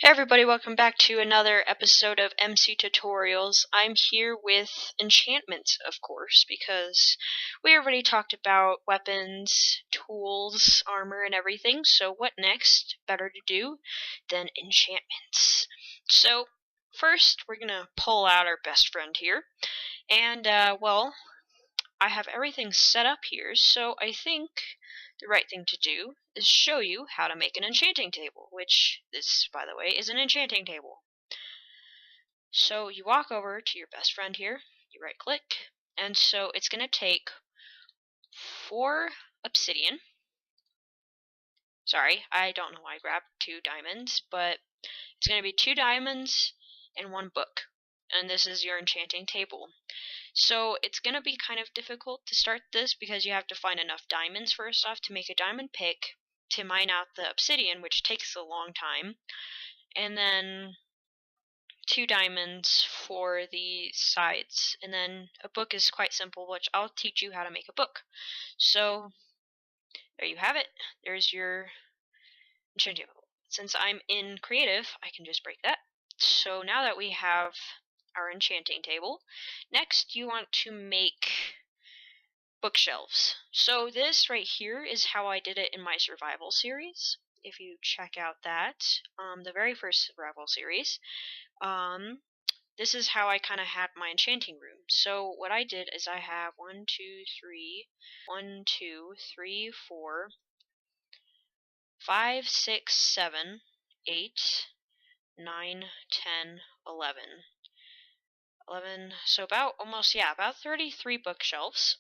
Hey everybody, welcome back to another episode of MC Tutorials. I'm here with enchantments, of course, because we already talked about weapons, tools, armor, and everything, so what next better to do than enchantments? So, first, we're gonna pull out our best friend here, and, well, I have everything set up here, so I think the right thing to do is show you how to make an enchanting table, which this, by the way, is an enchanting table. So you walk over to your best friend here, you right click, and so it's going to take 4 obsidian. Sorry, I don't know why I grabbed 2 diamonds, but it's going to be 2 diamonds and 1 book. And this is your enchanting table. So it's going to be kind of difficult to start this because you have to find enough diamonds first off to make a diamond pick, to mine out the obsidian, which takes a long time, and then 2 diamonds for the sides. And then a book is quite simple, which I'll teach you how to make a book. So there you have it. There's your enchanting table. Since I'm in creative, I can just break that. So now that we have our enchanting table, next you want to make bookshelves. So this right here is how I did it in my survival series. If you check out that, the very first survival series, this is how I kind of had my enchanting room. So what I did is I have 1, 2, 3, 1, 2, 3, 4, 5, 6, 7, 8, 9, 10, 11. 11, so about almost, yeah, about 33 bookshelves.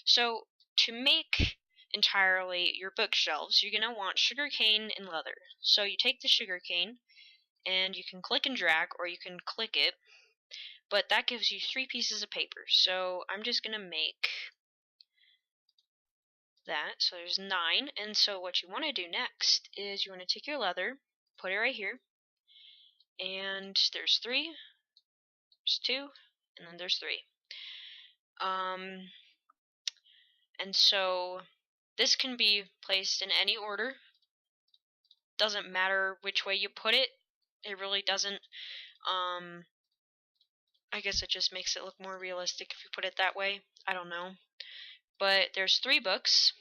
So to make entirely your bookshelves, you're going to want sugarcane and leather. So you take the sugarcane and you can click and drag, or you can click it, but that gives you 3 pieces of paper. So I'm just going to make that. So there's 9. And so what you want to do next is you want to take your leather, put it right here, and there's 3, there's 2, and then there's 3. And so this can be placed in any order. Doesn't matter which way you put it. It really doesn't. I guess it just makes it look more realistic if you put it that way. I don't know. But there's 3 books.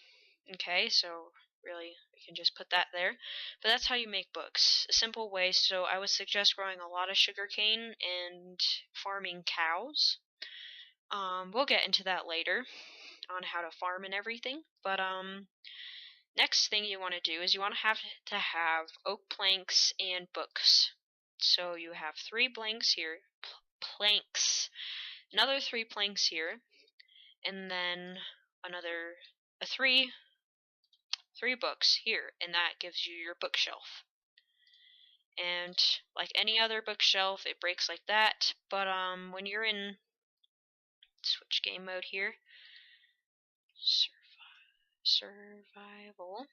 Okay, so really we can just put that there. But that's how you make books. A simple way. So I would suggest growing a lot of sugarcane and farming cows. We'll get into that later on how to farm and everything. But next thing you want to do is you want to have oak planks and books. So you have 3 blanks here, planks, another 3 planks here, and then another 3 books here, and that gives you your bookshelf. And like any other bookshelf, it breaks like that. But when you're in switch game mode here, survival.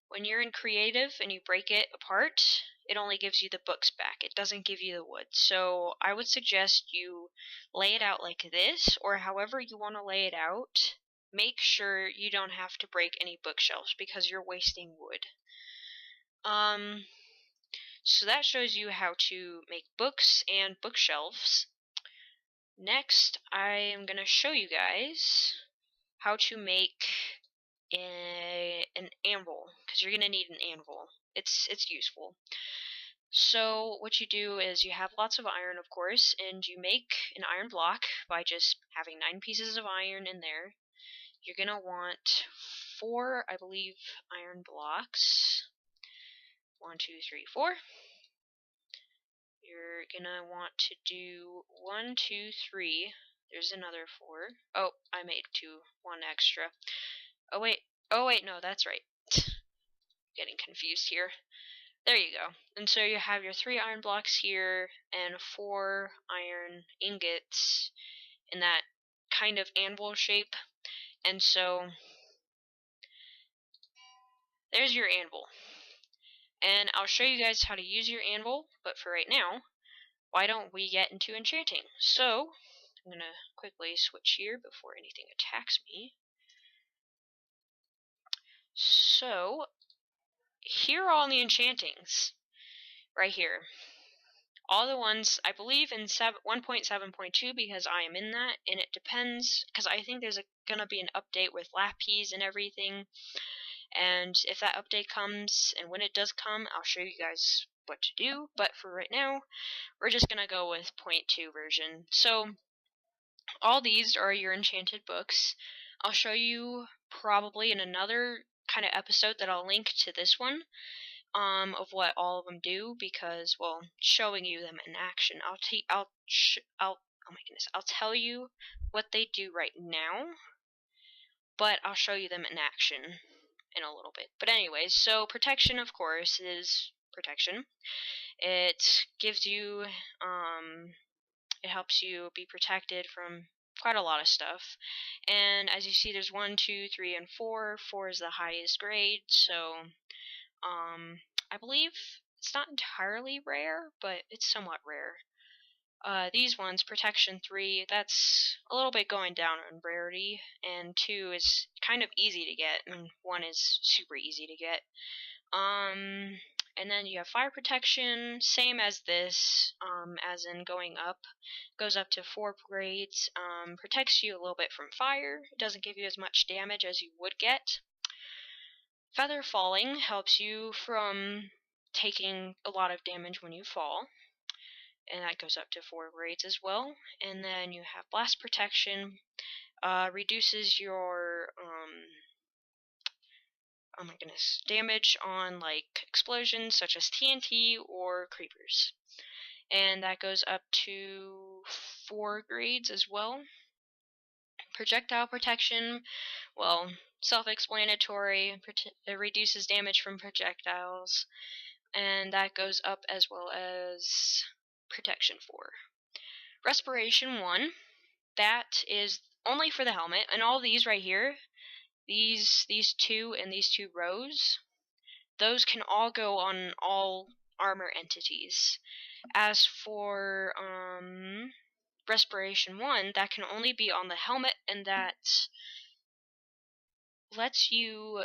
When you're in creative and you break it apart, it only gives you the books back. It doesn't give you the wood. So I would suggest you lay it out like this, or however you want to lay it out. Make sure you don't have to break any bookshelves because you're wasting wood. So that shows you how to make books and bookshelves. Next, I am going to show you guys how to make an anvil, because you're going to need an anvil. It's useful. So what you do is you have lots of iron, of course, and you make an iron block by just having 9 pieces of iron in there. You're going to want 4, I believe, iron blocks. 1, 2, 3, 4. You're going to want to do 1, 2, 3. There's another 4. Oh, I made 1 extra. Oh wait, no, that's right. Getting confused here. There you go. And so you have your 3 iron blocks here and 4 iron ingots in that kind of anvil shape. And so there's your anvil. And I'll show you guys how to use your anvil, but for right now, why don't we get into enchanting? So I'm going to quickly switch here before anything attacks me. So here are all the enchantings. right here. All the ones, I believe in 1.7.2 because I am in that, and it depends, because I think there's gonna be an update with lapis and everything, and if that update comes, and when it does come, I'll show you guys what to do, but for right now, we're just gonna go with 0.2 version. So, all these are your enchanted books. I'll show you probably in another kind of episode that I'll link to this one, of what all of them do, because, well, showing you them in action. Oh my goodness, I'll tell you what they do right now, but I'll show you them in action in a little bit. But anyways, so protection, of course, is protection. It gives you, it helps you be protected from quite a lot of stuff. And as you see, there's 1, 2, 3, and 4. 4 is the highest grade, so I believe it's not entirely rare, but it's somewhat rare. These ones, Protection 3, that's a little bit going down in rarity, and 2 is kind of easy to get, and 1 is super easy to get. And then you have Fire Protection, same as this, as in going up. Goes up to 4 grades, protects you a little bit from fire. It doesn't give you as much damage as you would get. Feather Falling helps you from taking a lot of damage when you fall, and that goes up to 4 grades as well. And then you have Blast Protection, reduces your oh my goodness, damage on like explosions such as TNT or creepers, and that goes up to 4 grades as well. Projectile Protection, well, self-explanatory. It reduces damage from projectiles, and that goes up as well as Protection 4. Respiration 1, that is only for the helmet, and all these right here, these 2 and these 2 rows, those can all go on all armor entities. As for Respiration 1, that can only be on the helmet, and that lets you,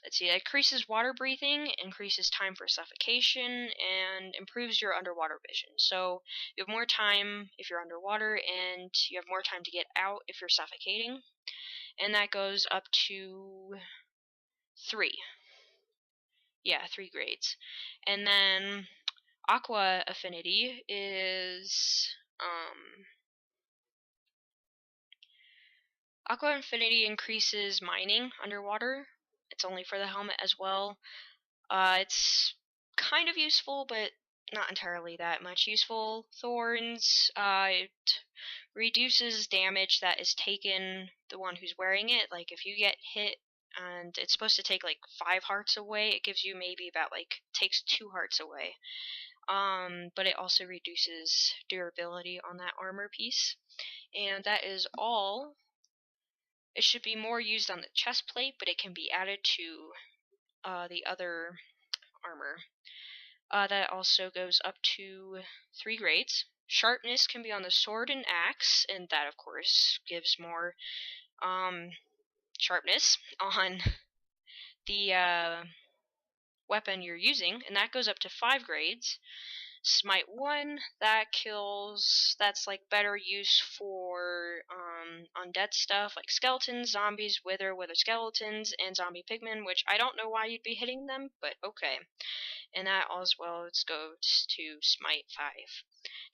let's see, it increases water breathing, increases time for suffocation, and improves your underwater vision. So you have more time if you're underwater, and you have more time to get out if you're suffocating. And that goes up to 3. Yeah, 3 grades. And then Aqua Affinity is, Aqua Affinity increases mining underwater. It's only for the helmet as well. It's kind of useful, but not entirely that much useful. Thorns, it reduces damage that is taken the one who's wearing it. Like if you get hit and it's supposed to take like 5 hearts away, it gives you maybe about like takes 2 hearts away. But it also reduces durability on that armor piece. And that is all. It should be more used on the chest plate, but it can be added to the other armor. That also goes up to 3 grades. Sharpness can be on the sword and axe, and that of course gives more sharpness on the weapon you're using, and that goes up to 5 grades. Smite 1, that kills, that's like better use for undead stuff like skeletons, zombies, wither skeletons, and zombie pigmen, which I don't know why you'd be hitting them, but okay. And that as well goes to Smite 5.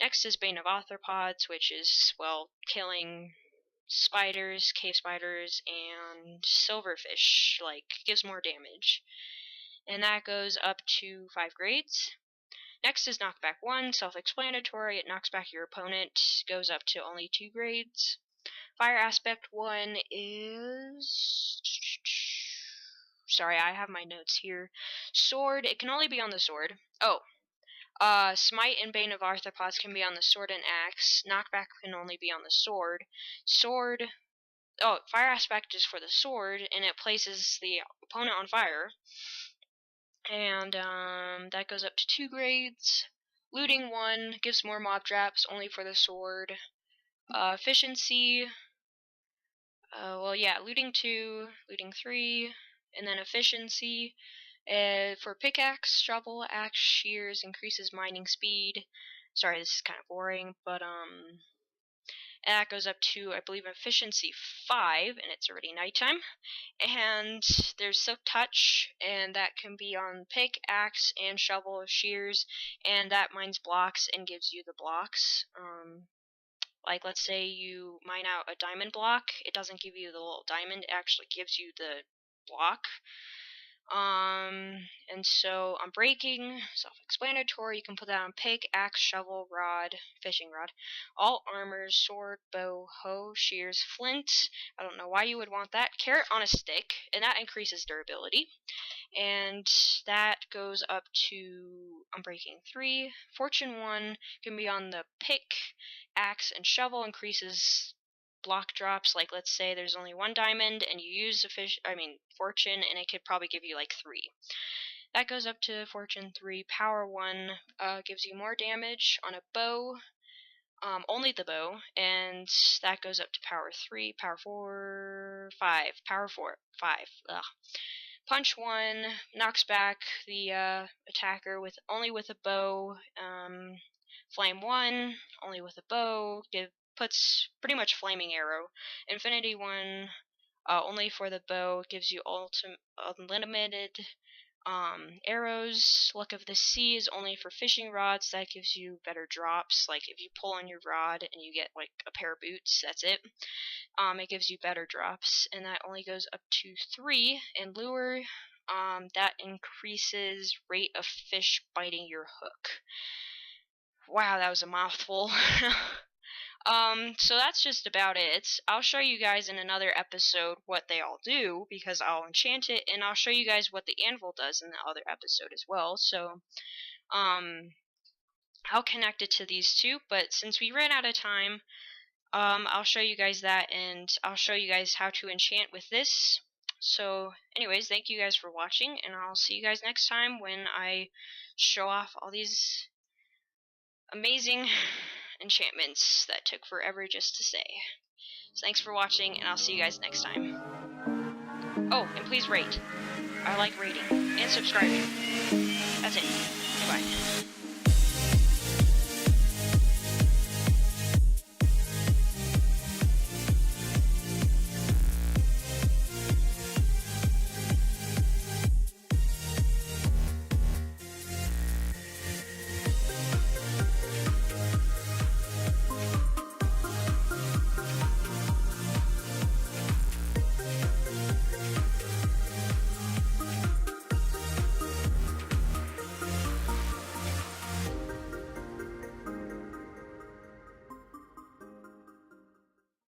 Next is Bane of Arthropods, which is, well, killing spiders, cave spiders, and silverfish, like, gives more damage. And that goes up to 5 grades. Next is Knockback 1, self-explanatory. It knocks back your opponent, goes up to only 2 grades. Fire Aspect 1 is... Sorry, I have my notes here. Sword, it can only be on the sword. Oh, Smite and Bane of Arthropods can be on the sword and axe. Knockback can only be on the sword. Sword, oh, Fire Aspect is for the sword, and it places the opponent on fire. And that goes up to 2 grades. Looting 1 gives more mob traps, only for the sword. Efficiency, well, yeah, looting 2, looting 3, and then efficiency. For pickaxe, shovel, axe, shears, increases mining speed. Sorry, this is kind of boring, but and that goes up to, I believe, efficiency 5, and it's already nighttime. And there's silk touch, and that can be on pick, axe, and shovel, shears, and that mines blocks and gives you the blocks. Like, let's say you mine out a diamond block, it doesn't give you the little diamond, it actually gives you the block. And so on breaking, self-explanatory, you can put that on pick, axe, shovel, rod, fishing rod, all armors, sword, bow, hoe, shears, flint. I don't know why you would want that. Carrot on a stick, and that increases durability. And that goes up to Unbreaking 3. Fortune 1 can be on the pick, axe, and shovel, increases block drops. Like, let's say there's only 1 diamond and you use fortune, and it could probably give you like 3. That goes up to Fortune 3. Power 1 gives you more damage on a bow, only the bow, and that goes up to Power 3. Power 4, 5. Power 4, 5. Ugh. Punch 1 knocks back the attacker only with a bow. Flame 1 only with a bow. Puts pretty much flaming arrow. Infinity 1 only for the bow, gives you unlimited arrows. Luck of the Sea is only for fishing rods. That gives you better drops. Like, if you pull on your rod and you get like a pair of boots, that's it. It gives you better drops, and that only goes up to 3. And Lure, that increases rate of fish biting your hook. Wow, that was a mouthful. So that's just about it. I'll show you guys in another episode what they all do, because I'll enchant it, and I'll show you guys what the anvil does in the other episode as well. So, I'll connect it to these two, but since we ran out of time, I'll show you guys that, and I'll show you guys how to enchant with this. So, anyways, thank you guys for watching, and I'll see you guys next time when I show off all these amazing enchantments that took forever just to say. So thanks for watching, and I'll see you guys next time. Oh, and please rate. I like rating. And subscribing. That's it. Goodbye.